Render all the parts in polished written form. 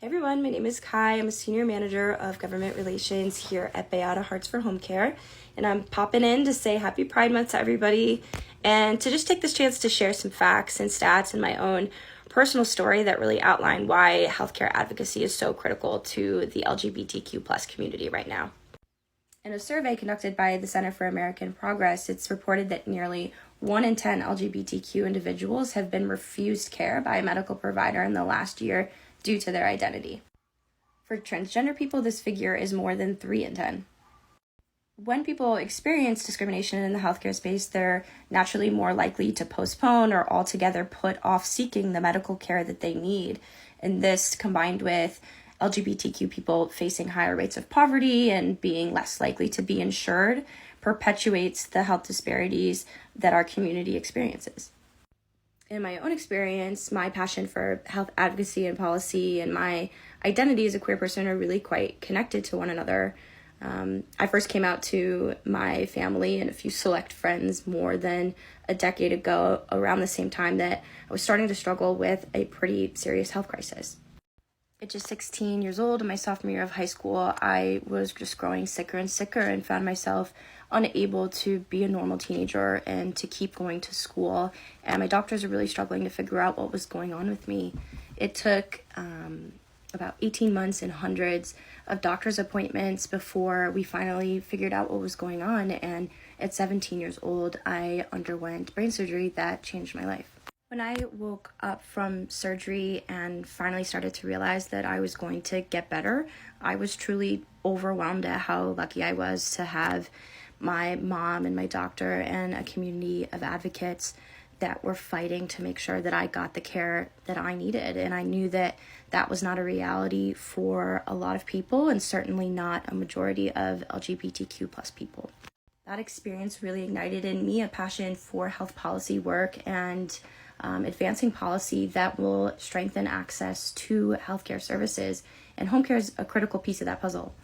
Hey everyone, my name is Cai. I'm a Senior Manager of Government Relations here at BAYADA Hearts for Home Care, and I'm popping in to say Happy Pride Month to everybody and to just take this chance to share some facts and stats and my own personal story that really outline why healthcare advocacy is so critical to the LGBTQ plus community right now. In a survey conducted by the Center for American Progress, it's reported that nearly 1 in 10 LGBTQ individuals have been refused care by a medical provider in the last year due to their identity. For transgender people, this figure is more than 3 in 10. When people experience discrimination in the healthcare space, they're naturally more likely to postpone or altogether put off seeking the medical care that they need. And this, combined with LGBTQ people facing higher rates of poverty and being less likely to be insured, perpetuates the health disparities that our community experiences. In my own experience, my passion for health advocacy and policy and my identity as a queer person are really quite connected to one another. I first came out to my family and a few select friends more than a decade ago, around the same time that I was starting to struggle with a pretty serious health crisis. At just 16 years old, in my sophomore year of high school, I was just growing sicker and sicker and found myself unable to be a normal teenager and to keep going to school. And my doctors were really struggling to figure out what was going on with me. It took about 18 months and hundreds of doctor's appointments before we finally figured out what was going on. And at 17 years old, I underwent brain surgery that changed my life. When I woke up from surgery and finally started to realize that I was going to get better, I was truly overwhelmed at how lucky I was to have my mom and my doctor and a community of advocates that were fighting to make sure that I got the care that I needed. And I knew that that was not a reality for a lot of people, and certainly not a majority of LGBTQ plus people. That experience really ignited in me a passion for health policy work and advancing policy that will strengthen access to healthcare services. And home care is a critical piece of that puzzle.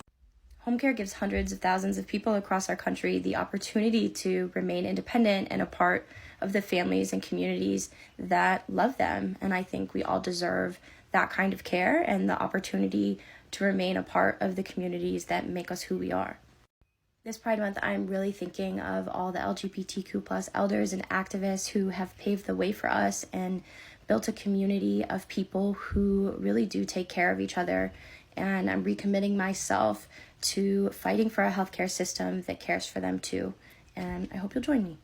Home care gives hundreds of thousands of people across our country the opportunity to remain independent and a part of the families and communities that love them. And I think we all deserve that kind of care and the opportunity to remain a part of the communities that make us who we are. This Pride Month, I'm really thinking of all the LGBTQ plus elders and activists who have paved the way for us and built a community of people who really do take care of each other. And I'm recommitting myself to fighting for a healthcare system that cares for them too. And I hope you'll join me.